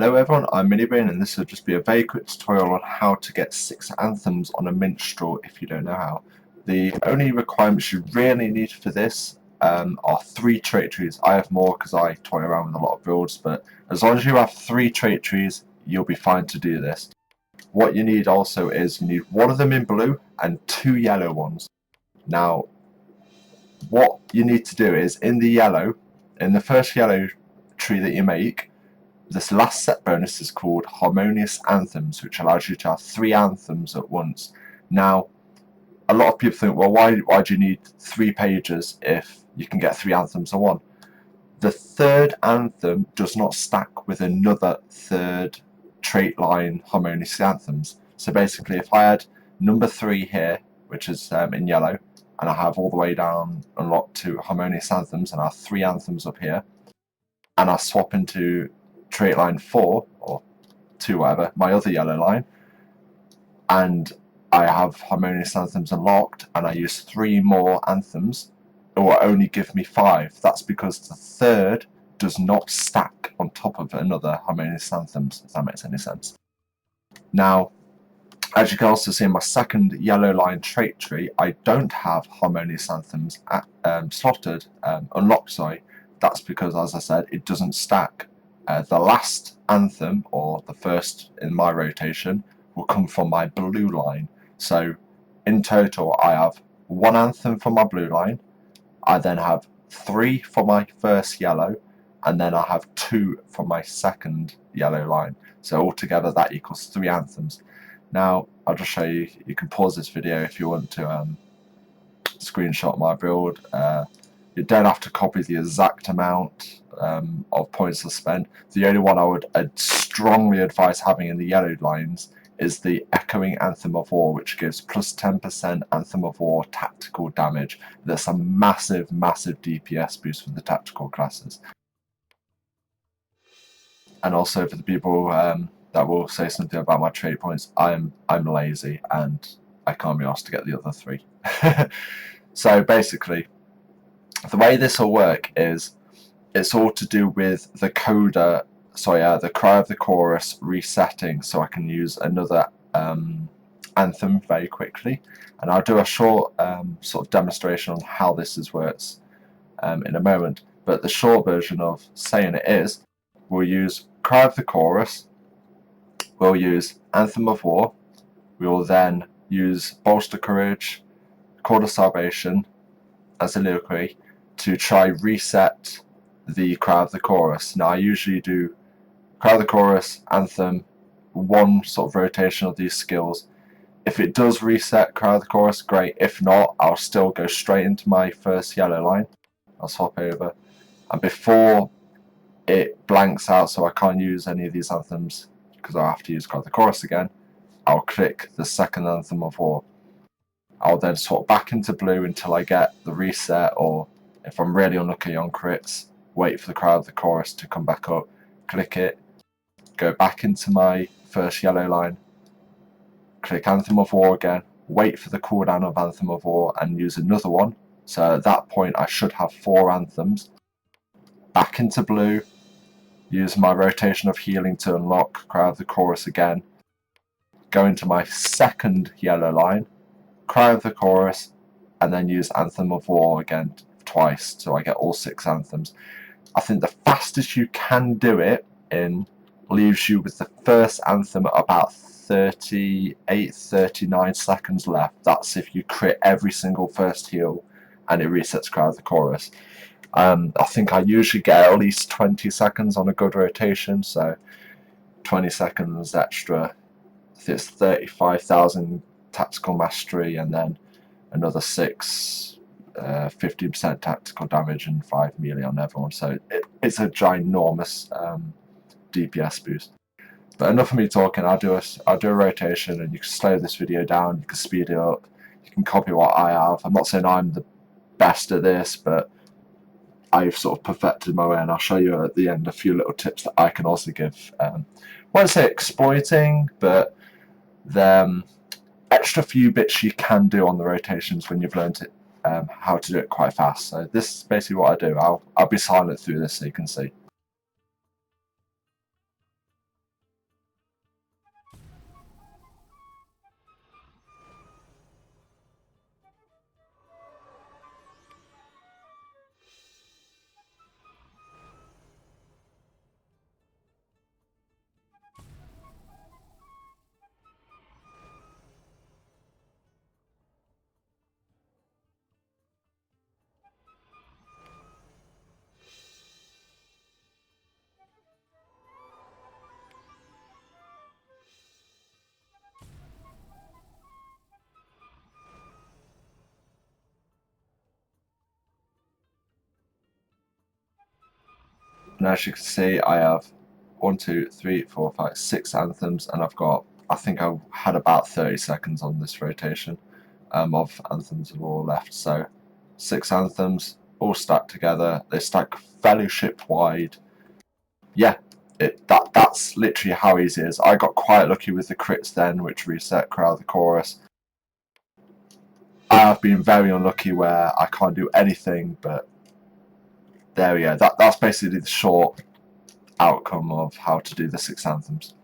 Hello everyone, I'm Minibane and this will just be a very quick tutorial on how to get 6 anthems on a minstrel if you don't know how. The only requirements you really need for this are 3 trait trees. I have more because I toy around with a lot of builds, but as long as you have 3 trait trees, you'll be fine to do this. What you need also is you need 1 of them in blue and 2 yellow ones. Now, what you need to do is in the first yellow tree that you make, this last set bonus is called Harmonious Anthems, which allows you to have 3 anthems at once. Now, a lot of people think, well, why do you need 3 pages if you can get 3 anthems in one? The 3rd anthem does not stack with another 3rd trait line Harmonious Anthems. So basically, if I had number 3 here, which is in yellow, and I have all the way down unlocked to Harmonious Anthems, and I have 3 anthems up here, and I swap into trait line 4 or 2, whatever, my other yellow line, and I have Harmonious Anthems unlocked and I use 3 more anthems, it will only give me 5. That's because the 3rd does not stack on top of another Harmonious Anthems, if that makes any sense. Now, as you can also see in my 2nd yellow line trait tree, I don't have Harmonious Anthems unlocked, sorry. That's because, as I said, it doesn't stack. The last anthem, or the first in my rotation, will come from my blue line. So in total I have 1 anthem from my blue line, I then have 3 for my first yellow, and then I have 2 from my 2nd yellow line. So altogether that equals 3 anthems. Now I'll just show you, you can pause this video if you want to screenshot my build. You don't have to copy the exact amount of points to spend. The only one I would strongly advise having in the yellow lines is the Echoing Anthem of War, which gives plus 10% Anthem of War tactical damage. That's a massive DPS boost for the tactical classes. And also for the people that will say something about my trait points, I'm lazy and I can't be asked to get the other 3. So basically, the way this will work is it's all to do with the coda, the Cry of the Chorus resetting, so I can use another anthem very quickly. And I'll do a short sort of demonstration on how this works in a moment. But the short version of saying it is, we'll use Cry of the Chorus, we'll use Anthem of War, we will then use Bolster Courage, Chord of Salvation, as a lyric to try reset the Cry of the Chorus. Now I usually do Cry of the Chorus, Anthem, 1 sort of rotation of these skills. If it does reset Cry of the Chorus, great. If not, I'll still go straight into my first yellow line. I'll swap over, and before it blanks out so I can't use any of these anthems because I have to use Cry of the Chorus again, I'll click the 2nd Anthem of War. I'll then swap back into blue until I get the reset, or if I'm really unlucky on crits, wait for the Cry of the Chorus to come back up, click it, go back into my first yellow line, click Anthem of War again, wait for the cooldown of Anthem of War and use another one. So at that point I should have 4 anthems. Back into blue, use my rotation of healing to unlock Cry of the Chorus again, go into my 2nd yellow line, Cry of the Chorus, and then use Anthem of War again twice, so I get all 6 anthems. I think the fastest you can do it in leaves you with the first anthem at about 38-39 seconds left. That's if you crit every single first heal and it resets Cry of the Chorus. I think I usually get at least 20 seconds on a good rotation, so 20 seconds extra. I think it's 35,000 tactical mastery, and then another 6 50% tactical damage and 5 melee on everyone. So it's a ginormous DPS boost. But enough of me talking. I'll do a rotation, and you can slow this video down, you can speed it up, you can copy what I have. I'm not saying I'm the best at this, but I've sort of perfected my way, and I'll show you at the end a few little tips that I can also give. I won't say exploiting, but the extra few bits you can do on the rotations when you've learned it, how to do it quite fast. So this is basically what I do. I'll be silent through this so you can see. And as you can see, I have 1, 2, 3, 4, 5, 6 anthems, and I've got, I think I had about 30 seconds on this rotation of anthems of all left. So 6 anthems all stacked together. They stack fellowship wide. Yeah, that's literally how easy it is. I got quite lucky with the crits then, which reset crowd the chorus. I have been very unlucky where I can't do anything, but there we go. That's basically the short outcome of how to do the 6 anthems.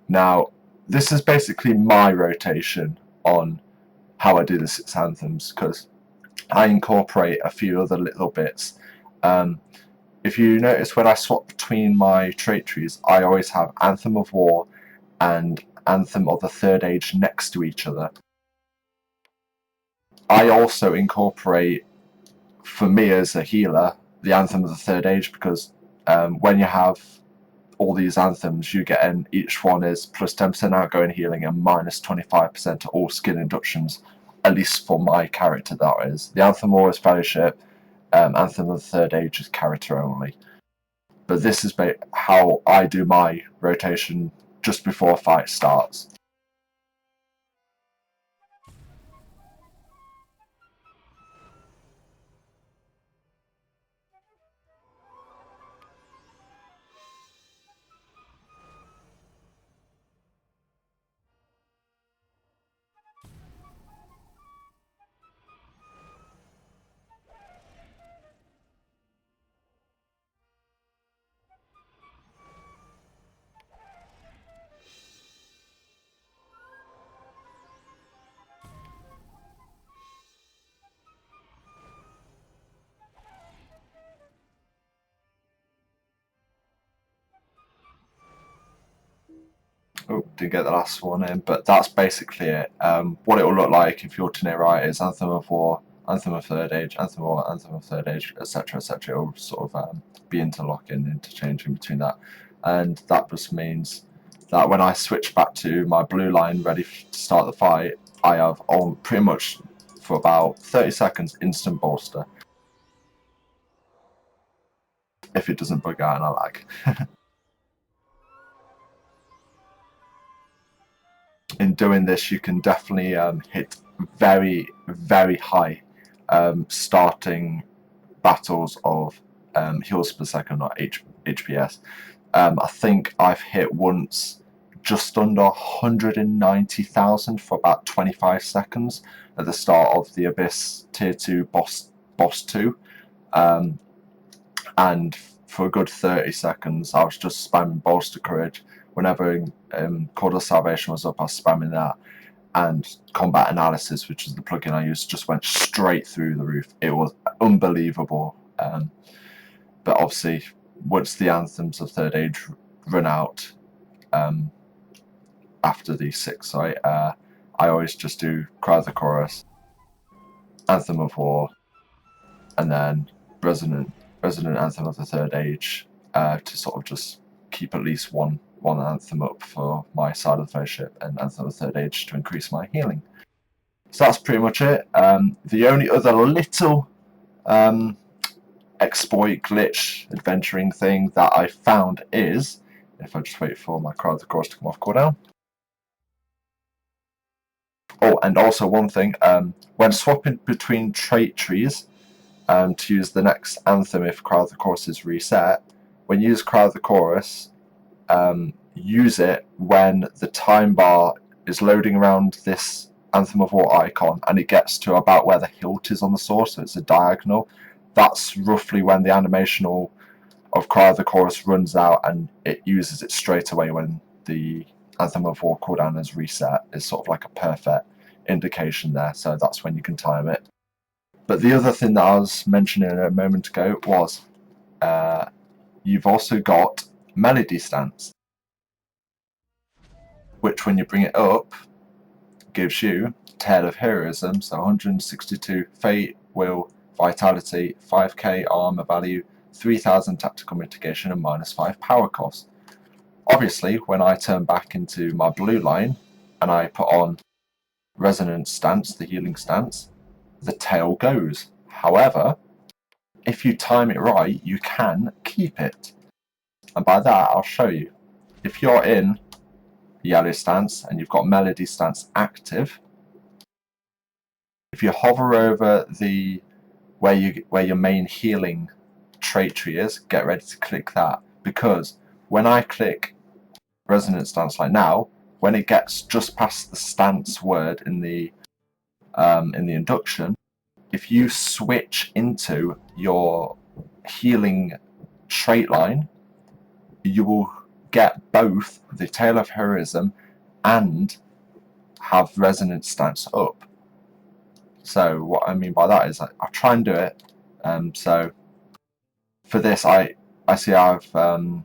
Now, this is basically my rotation on how I do the 6 anthems, because I incorporate a few other little bits. If you notice, when I swap between my trait trees, I always have Anthem of War and Anthem of the Third Age next to each other. I also incorporate, for me as a healer, the Anthem of the Third Age, because when you have all these anthems, you get each one is plus 10% outgoing healing and minus 25% to all skill inductions, at least for my character. That is, the Anthem of War is fellowship, Anthem of the Third Age is character only. But this is how I do my rotation just before a fight starts. Oh, didn't get the last one in, but that's basically it. What it will look like if you alternate right is Anthem of War, Anthem of Third Age, Anthem of War, Anthem of Third Age, etc., etc. It will sort of be interlocking, interchanging between that, and that just means that when I switch back to my blue line ready to start the fight, I have pretty much for about 30 seconds instant bolster. If it doesn't bug out and I lag. In doing this, you can definitely hit very, very high starting battles of heals per second, or HPS. I think I've hit once just under 190,000 for about 25 seconds at the start of the Abyss Tier 2 boss 2. And for a good 30 seconds, I was just spamming Bolster Courage. Whenever Call of Salvation was up, I was spamming that. And Combat Analysis, which is the plugin I used, just went straight through the roof. It was unbelievable. But obviously, once the Anthems of Third Age run out after these 6, right, I always just do Cry of the Chorus, Anthem of War, and then Resonant Anthem of the Third Age to sort of just keep at least one anthem up for my side of the fellowship, and Anthem of the Third Age to increase my healing. So that's pretty much it. The only other little exploit, glitch, adventuring thing that I found is, if I just wait for my Cry of the Chorus to come off cooldown. Oh, and also one thing, when swapping between trait trees, to use the next anthem if Cry of the Chorus is reset, when you use Cry of the Chorus, use it when the time bar is loading around this Anthem of War icon and it gets to about where the hilt is on the sword, so it's a diagonal. That's roughly when the animation of Cry of the Chorus runs out, and it uses it straight away when the Anthem of War cooldown is reset. It's sort of like a perfect indication there, so that's when you can time it. But the other thing that I was mentioning a moment ago was you've also got Melody Stance, which when you bring it up gives you Tale of Heroism, so 162 Fate, Will, Vitality, 5k armor value, 3000 tactical mitigation, and -5 power cost. Obviously, when I turn back into my blue line and I put on Resonant Stance, the healing stance, the tail goes. However, if you time it right, you can keep it. And by that, I'll show you. If you're in yellow stance and you've got melody stance active, if you hover over the where your main healing trait tree is, get ready to click that, because when I click resonant stance like now, when it gets just past the stance word in the induction, if you switch into your healing trait line, you will get both the Tale of Heroism and have resonant stance up. So what I mean by that is I'll try and do it. So for this, I see I have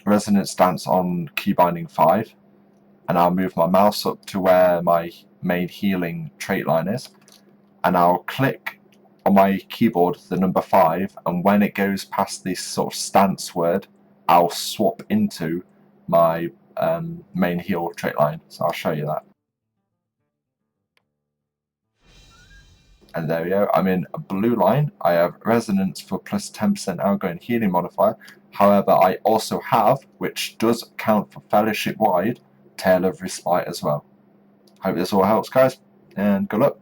resonant stance on key binding 5, and I'll move my mouse up to where my main healing trait line is, and I'll click on my keyboard the number 5, and when it goes past this sort of stance word, I'll swap into my main heal trait line. So I'll show you that. And there we go, I'm in a blue line. I have resonance for plus 10% outgoing healing modifier. However, I also have, which does count for fellowship wide, Tale of Respite as well. Hope this all helps, guys, and good luck.